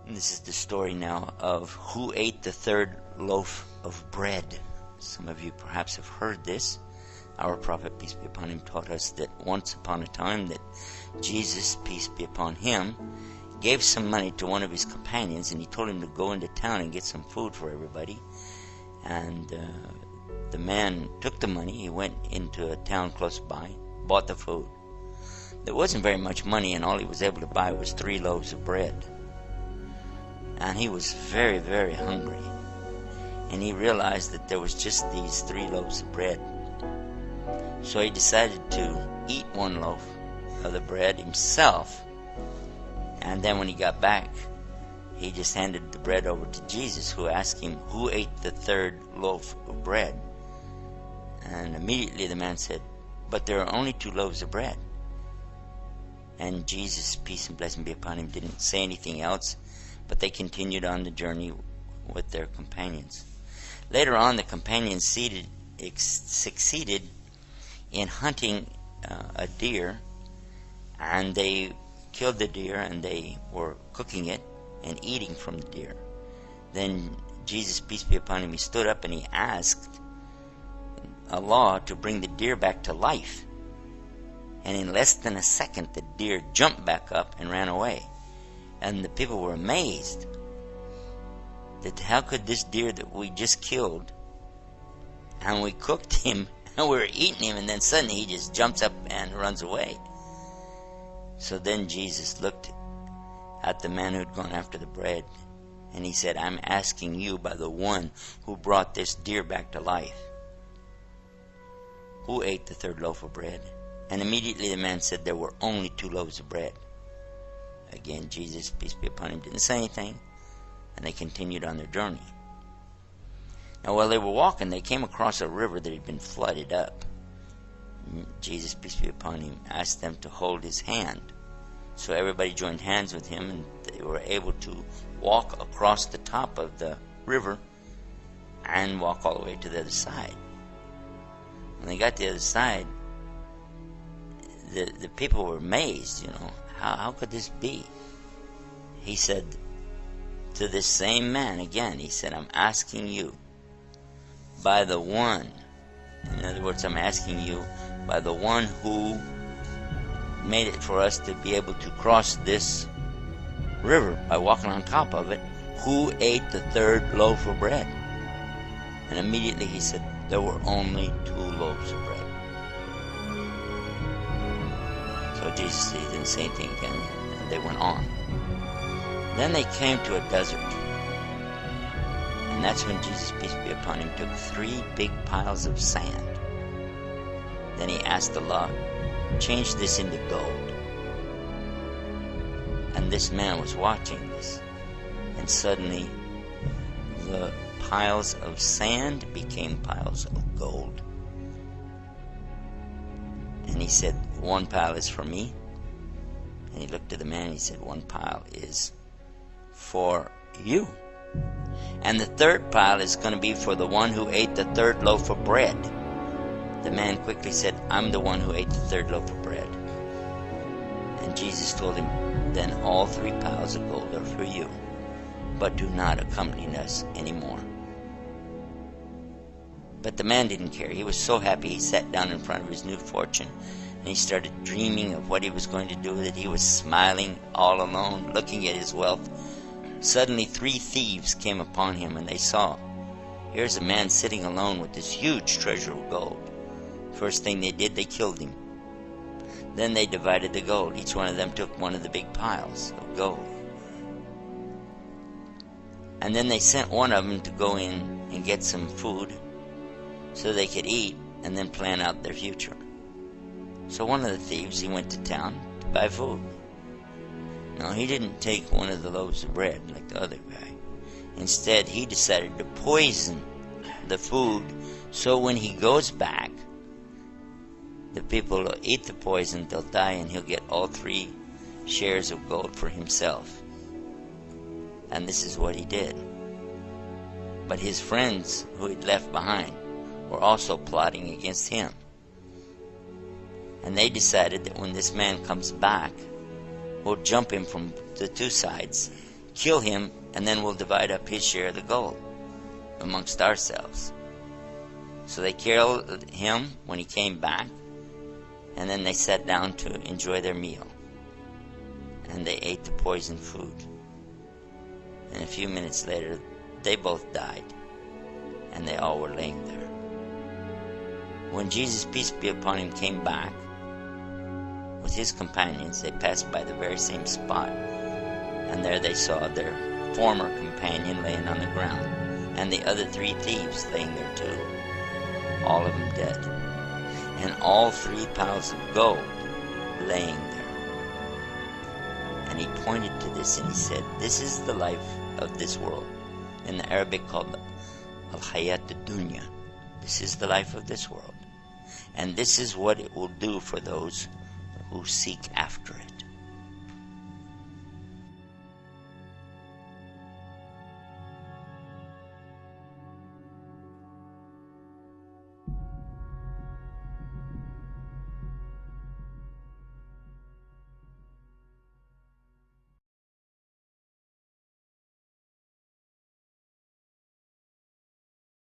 This is the story now of who ate the third loaf of bread. Some of you perhaps have heard this. Our prophet, peace be upon him, taught us that once upon a time that Jesus, peace be upon him, gave some money to one of his companions, and he told him to go into town and get some food for everybody. And the man took the money. He went into a town close by, bought the food. There wasn't very much money, and all he was able to buy was 3 loaves of bread. And he was very, very hungry. And he realized that there was just these 3 loaves of bread. So he decided to eat 1 loaf of the bread himself. And then when he got back, he just handed the bread over to Jesus, who asked him, who ate the 3rd loaf of bread? And immediately the man said, but there are only 2 loaves of bread. And Jesus, peace and blessing be upon him, didn't say anything else, but they continued on the journey with their companions. Later on, the companions succeeded in hunting a deer, and they killed the deer, and they were cooking it and eating from the deer. Then Jesus, peace be upon him, he stood up and he asked Allah to bring the deer back to life. And in less than a second, the deer jumped back up and ran away. And the people were amazed that how could this deer that we just killed, and we cooked him, and we were eating him, and then suddenly he just jumps up and runs away. So then Jesus looked at the man who had gone after the bread, and he said, I'm asking you by the one who brought this deer back to life, who ate the 3rd loaf of bread? And immediately the man said there were only 2 loaves of bread. Again, Jesus, peace be upon him, didn't say anything, and they continued on their journey. Now while they were walking, they came across a river that had been flooded up. Jesus, peace be upon him, asked them to hold his hand. So everybody joined hands with him, and they were able to walk across the top of the river and walk all the way to the other side. When they got to the other side, the people were amazed, how could this be? He said to this same man again, he said, I'm asking you by the one, in other words, I'm asking you by the one who made it for us to be able to cross this river by walking on top of it, who ate the 3rd loaf of bread? And immediately he said, there were only 2 loaves of bread. So Jesus, he didn't say anything again, and they went on. Then they came to a desert. And that's when Jesus, peace be upon him, took 3 big piles of sand. Then he asked Allah, change this into gold. And this man was watching this. And suddenly, the piles of sand became piles of gold. And he said, 1 pile is for me. And he looked at the man and he said, 1 pile is for you. And the 3rd pile is going to be for the one who ate the 3rd loaf of bread. The man quickly said, I'm the one who ate the 3rd loaf of bread. And Jesus told him, then all 3 piles of gold are for you, but do not accompany us anymore. But the man didn't care. He was so happy. He sat down in front of his new fortune, and he started dreaming of what he was going to do with it. He was smiling all alone, looking at his wealth. Suddenly 3 thieves came upon him, and they saw, here's a man sitting alone with this huge treasure of gold. First thing they did, they killed him. Then they divided the gold. Each one of them took one of the big piles of gold. And then they sent one of them to go in and get some food so they could eat and then plan out their future. So one of the thieves, he went to town to buy food. No, he didn't take one of the loaves of bread like the other guy. Instead, he decided to poison the food so when he goes back, the people will eat the poison, they'll die, and he'll get all 3 shares of gold for himself. And this is what he did. But his friends who he'd left behind were also plotting against him. And they decided that when this man comes back, we'll jump him from the 2 sides, kill him, and then we'll divide up his share of the gold amongst ourselves. So they killed him when he came back, and then they sat down to enjoy their meal. And they ate the poisoned food. And a few minutes later, they both died, and they all were laying there. When Jesus, peace be upon him, came back with his companions, they passed by the very same spot, and there they saw their former companion laying on the ground, and the other 3 thieves laying there too, all of them dead, and all 3 pounds of gold laying there. And he pointed to this and he said, this is the life of this world, in the Arabic called Hayat Al Dunya. This is the life of this world, and this is what it will do for those who seek after it.